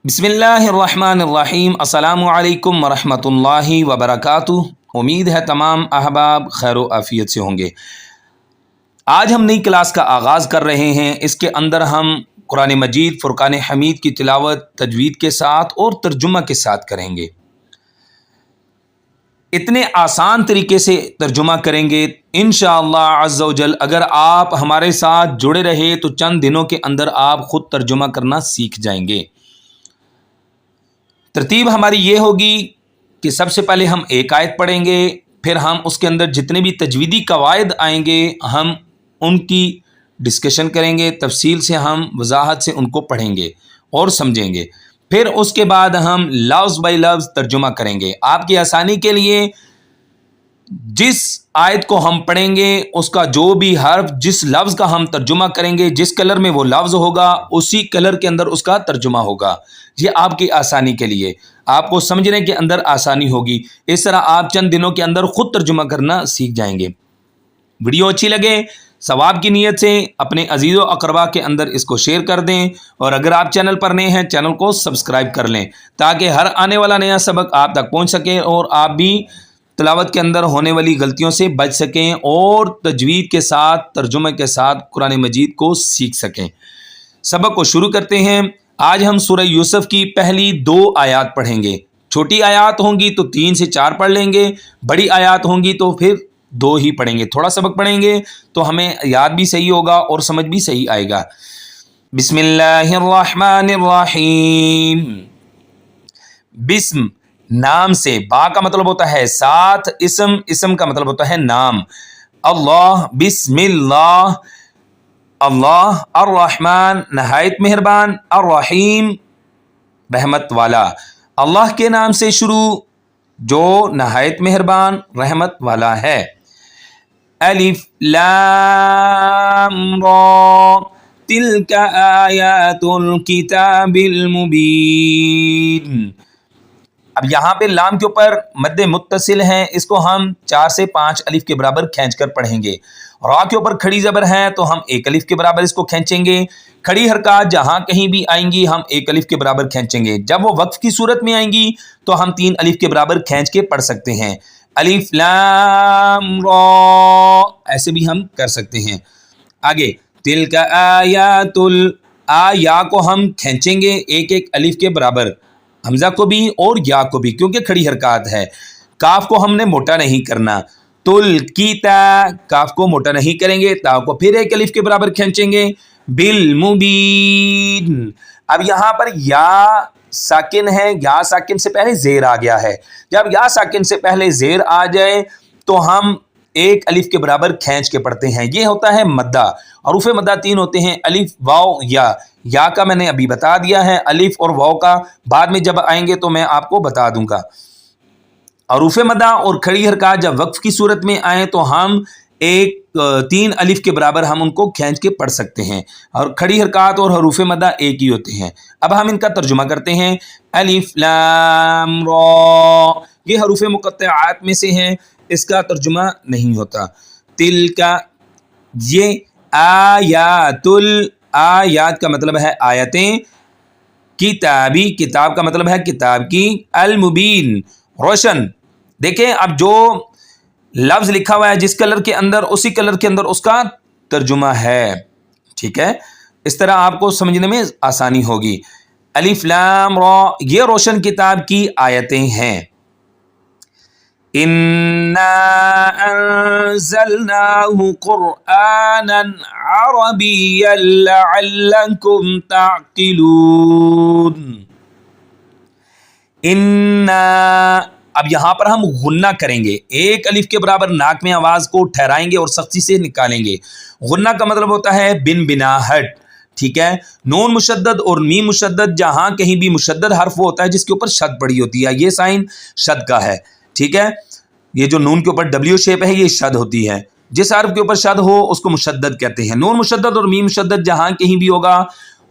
بسم اللہ الرحمن الرحیم۔ السلام علیکم ورحمۃ اللہ وبرکاتہ۔ امید ہے تمام احباب خیر و عافیت سے ہوں گے۔ آج ہم نئی کلاس کا آغاز کر رہے ہیں۔ اس کے اندر ہم قرآن مجید فرقان حمید کی تلاوت تجوید کے ساتھ اور ترجمہ کے ساتھ کریں گے۔ اتنے آسان طریقے سے ترجمہ کریں گے انشاءاللہ عز و جل۔ اگر آپ ہمارے ساتھ جڑے رہے تو چند دنوں کے اندر آپ خود ترجمہ کرنا سیکھ جائیں گے۔ ترتیب ہماری یہ ہوگی کہ سب سے پہلے ہم ایک آیت پڑھیں گے، پھر ہم اس کے اندر جتنے بھی تجویدی قواعد آئیں گے ہم ان کی ڈسکشن کریں گے، تفصیل سے ہم وضاحت سے ان کو پڑھیں گے اور سمجھیں گے۔ پھر اس کے بعد ہم لفظ بائی لفظ ترجمہ کریں گے۔ آپ کی آسانی کے لیے جس آیت کو ہم پڑھیں گے اس کا جو بھی حرف جس لفظ کا ہم ترجمہ کریں گے، جس کلر میں وہ لفظ ہوگا اسی کلر کے اندر اس کا ترجمہ ہوگا۔ یہ آپ کی آسانی کے لیے، آپ کو سمجھنے کے اندر آسانی ہوگی۔ اس طرح آپ چند دنوں کے اندر خود ترجمہ کرنا سیکھ جائیں گے۔ ویڈیو اچھی لگے ثواب کی نیت سے اپنے عزیز و اقربا کے اندر اس کو شیئر کر دیں، اور اگر آپ چینل پر نئے ہیں چینل کو سبسکرائب کر لیں تاکہ ہر آنے والا نیا سبق آپ تک پہنچ سکے اور آپ بھی تلاوت کے اندر ہونے والی غلطیوں سے بچ سکیں اور تجوید کے ساتھ ترجمے کے ساتھ قرآن مجید کو سیکھ سکیں۔ سبق کو شروع کرتے ہیں۔ آج ہم سورہ یوسف کی پہلی 2 آیات پڑھیں گے۔ چھوٹی آیات ہوں گی تو 3 سے 4 پڑھ لیں گے، بڑی آیات ہوں گی تو پھر 2 ہی پڑھیں گے۔ تھوڑا سبق پڑھیں گے تو ہمیں یاد بھی صحیح ہوگا اور سمجھ بھی صحیح آئے گا۔ بسم اللہ الرحمن الرحیم۔ بسم نام سے، با کا مطلب ہوتا ہے ساتھ، اسم کا مطلب ہوتا ہے نام۔ اللہ، بسم اللہ، اللہ الرحمن نہایت مہربان، الرحیم رحمت والا۔ اللہ کے نام سے شروع جو نہایت مہربان رحمت والا ہے۔ الف لام را تلک آیات الکتاب المبین۔ اب یہاں پہ لام کے اوپر مد متصل ہیں، اس کو ہم 4 سے 5 الف کے برابر کھینچ کر پڑھیں گے۔ را کے اوپر کھڑی زبر ہے تو ہم 1 الف کے برابر اس کو کھینچیں گے۔ کھڑی حرکات جہاں کہیں بھی آئیں گی ہم 1 الف کے برابر کھینچیں گے۔ جب وہ وقف کی صورت میں آئیں گی تو ہم 3 الف کے برابر کھینچ کے پڑھ سکتے ہیں۔ الف لام را ایسے بھی ہم کر سکتے ہیں۔ آگے تلک آیات یا کو ہم کھینچیں گے 1 الف کے برابر، حمزہ کو بھی اور یا کو بھی، کیونکہ کھڑی حرکات ہے۔ کاف کو ہم نے موٹا نہیں کرنا، تل کی تا کاف کو موٹا نہیں کریں گے، تا کو پھر 1 الف کے برابر کھینچیں گے۔ بالمبین، اب یہاں پر یا ساکن ہے، یا ساکن سے پہلے زیر آ گیا ہے۔ جب یا ساکن سے پہلے زیر آ جائے تو ہم 1 الف کے برابر کھینچ کے پڑھتے ہیں، یہ ہوتا ہے مدہ۔ حروف مدہ 3 ہوتے ہیں، الف، واو، یا کا میں نے ابھی بتا دیا ہے، الف اور واو کا بعد میں جب آئیں گے تو میں آپ کو بتا دوں گا۔ حروف مدہ اور کھڑی حرکات جب وقف کی صورت میں آئیں تو ہم 3 الف کے برابر ہم ان کو کھینچ کے پڑھ سکتے ہیں، اور کھڑی حرکات اور حروف مدہ ایک ہی ہوتے ہیں۔ اب ہم ان کا ترجمہ کرتے ہیں۔ الف لام را، یہ حروف مقطعات میں سے ہیں، اس کا ترجمہ نہیں ہوتا۔ تلک، یہ آیات آیات کا مطلب ہے آیتیں، کتابی کتاب کا مطلب ہے کتاب کی، المبین روشن۔ دیکھیں اب جو لفظ لکھا ہوا ہے جس کلر کے اندر اسی کلر کے اندر اس کا ترجمہ ہے، ٹھیک ہے؟ اس طرح آپ کو سمجھنے میں آسانی ہوگی۔ الف لام را یہ روشن کتاب کی آیتیں ہیں۔ اِنَّا أَنزَلْنَاهُ قُرْآنًا عَرَبِيًّا لَعَلَّكُمْ تَعْقِلُونَ۔ اِنَّا، اب یہاں پر ہم غنہ کریں گے، 1 الف کے برابر ناک میں آواز کو ٹھہرائیں گے اور سختی سے نکالیں گے۔ غنہ کا مطلب ہوتا ہے بن بنا ہٹ، ٹھیک ہے؟ نون مشدد اور میم مشدد جہاں کہیں بھی مشدد حرف وہ ہوتا ہے جس کے اوپر شد پڑی ہوتی ہے، یہ سائن شد کا ہے، ٹھیک ہے؟ یہ جو نون کے اوپر ڈبلیو شیپ ہے یہ شد ہوتی ہے، جس حرف کے اوپر شد ہو اس کو مشدد کہتے ہیں۔ نون مشدد اور میم مشدد جہاں کہیں بھی ہوگا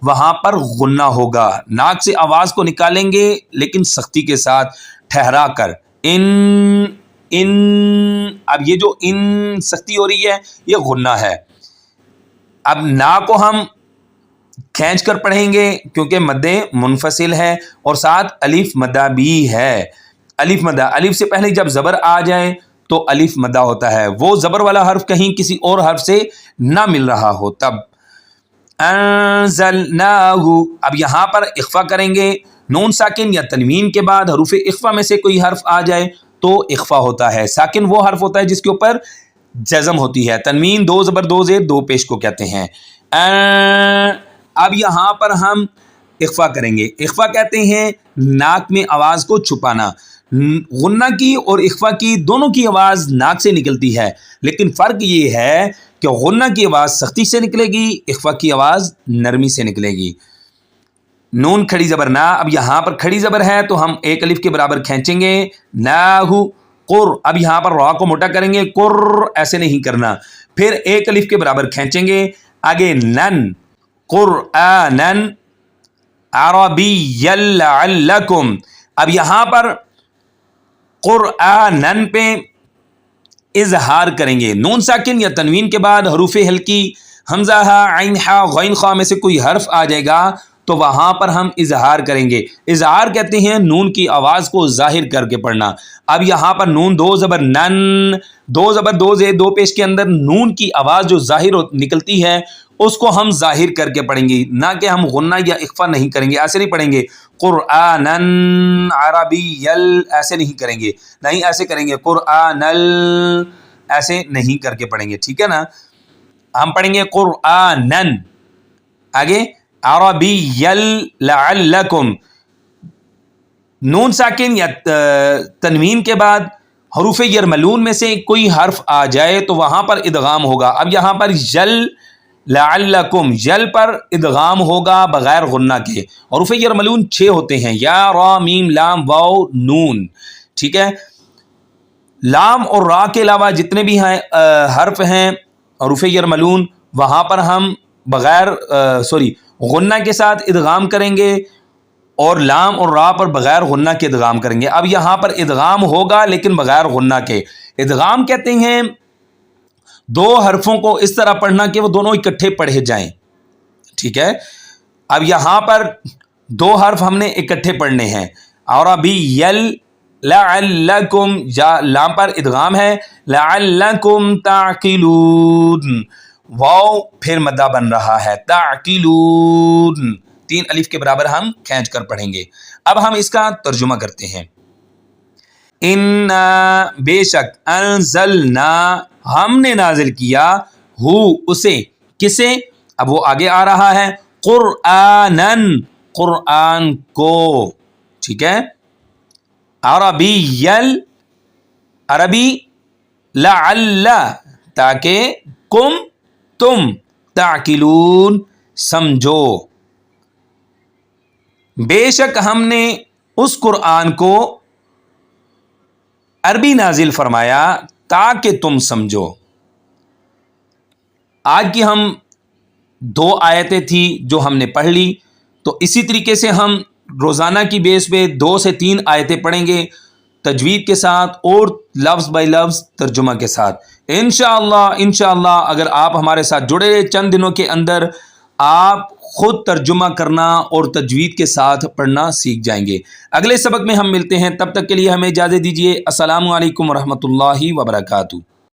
وہاں پر غنہ ہوگا۔ ناک سے آواز کو نکالیں گے لیکن سختی کے ساتھ ٹھہرا کر۔ ان اب یہ جو ان سختی ہو رہی ہے یہ غنہ ہے۔ اب نا کو ہم کھینچ کر پڑھیں گے کیونکہ مد منفصل ہے اور ساتھ الف مدہ بھی ہے. الف مدہ، الف سے پہلے جب زبر آ جائے تو الف مدہ ہوتا ہے، وہ زبر والا حرف کہیں کسی اور حرف سے نہ مل رہا ہو تب. انزلناہ، اب یہاں پر اخفا کریں گے. نون ساکن یا تنوین کے بعد حروف اخفا میں سے کوئی حرف آ جائے تو اخفا ہوتا ہے. ساکن وہ حرف ہوتا ہے جس کے اوپر جزم ہوتی ہے. تنوین دو زبر دو زیر دو پیش کو کہتے ہیں. اب یہاں پر ہم اخفا کریں گے. اخفا کہتے ہیں ناک میں آواز کو چھپانا. غنہ کی اور اخفا کی دونوں کی آواز ناک سے نکلتی ہے، لیکن فرق یہ ہے کہ غنہ کی آواز سختی سے نکلے گی، اخفا کی آواز نرمی سے نکلے گی. نون کھڑی زبر نا، اب یہاں پر کھڑی زبر ہے تو ہم ایک الف کے برابر کھینچیں گے. ناہو قر، اب یہاں پر را کو موٹا کریں گے، قر ایسے نہیں کرنا. پھر ایک الف کے برابر کھینچیں گے. آگے نن، قرآنن عربیا لعلکم، اب یہاں پر قرآنن پہ اظہار کریں گے. نون ساکن یا تنوین کے بعد حروف ہلکی حمزہ ہا عین ہا غین خا میں سے کوئی حرف آ جائے گا تو وہاں پر ہم اظہار کریں گے. اظہار کہتے ہیں نون کی آواز کو ظاہر کر کے پڑھنا. اب یہاں پر نون دو زبر نن، دو زبر دو زیر دو پیش کے اندر نون کی آواز جو ظاہر نکلتی ہے اس کو ہم ظاہر کر کے پڑھیں گے، نہ کہ ہم غنہ یا اخفا نہیں کریں گے. ایسے نہیں پڑھیں گے قرآنن عربیل، ایسے نہیں کریں گے، نہیں ایسے کریں گے قرآنل، ایسے نہیں کر کے پڑھیں گے. ٹھیک ہے نا؟ ہم پڑھیں گے قرآنن، آگے عربیل لعلکم. نون ساکن یا تنوین کے بعد حروف یرملون میں سے کوئی حرف آ جائے تو وہاں پر ادغام ہوگا. اب یہاں پر یل لعلکم، یل پر ادغام ہوگا بغیر غنہ کے. حروف یرملون 6 ہوتے ہیں، یا را میم لام واو نون. ٹھیک ہے؟ لام اور را کے علاوہ جتنے بھی ہیں حرف ہیں حروف یرملون، وہاں پر ہم بغیر غنہ کے ساتھ ادغام کریں گے اور لام اور را پر بغیر غنہ کے ادغام کریں گے. اب یہاں پر ادغام ہوگا لیکن بغیر غنہ کے. ادغام کہتے ہیں دو حرفوں کو اس طرح پڑھنا کہ وہ دونوں اکٹھے پڑھے جائیں. ٹھیک ہے؟ اب یہاں پر دو حرف ہم نے اکٹھے پڑھنے ہیں. عربیل لعلکم، لام پر ادغام ہے، لعلکم تعقلون، واو پھر مدہ بن رہا ہے، تعقلون، 3 الف کے برابر ہم کھینچ کر پڑھیں گے. اب ہم اس کا ترجمہ کرتے ہیں. انا، بے شک، انزلنا، ہم نے نازل کیا، ہو اسے، کسے؟ اب وہ آگے آ رہا ہے، قرآنن، قرآن کو. ٹھیک ہے؟ عربیل، عربی، لعل، تاکہ تم تعقلون، سمجھو. بے شک ہم نے اس قرآن کو عربی نازل فرمایا تاکہ تم سمجھو. آج کی ہم 2 آیتیں تھی جو ہم نے پڑھ لی، تو اسی طریقے سے ہم روزانہ کی بیس پہ 2 سے 3 آیتیں پڑھیں گے تجوید کے ساتھ اور لفظ بائی لفظ ترجمہ کے ساتھ. انشاءاللہ اگر آپ ہمارے ساتھ جڑے رہے، چند دنوں کے اندر آپ خود ترجمہ کرنا اور تجوید کے ساتھ پڑھنا سیکھ جائیں گے. اگلے سبق میں ہم ملتے ہیں، تب تک کے لیے ہمیں اجازت دیجیے. السلام علیکم ورحمۃ اللہ وبرکاتہ.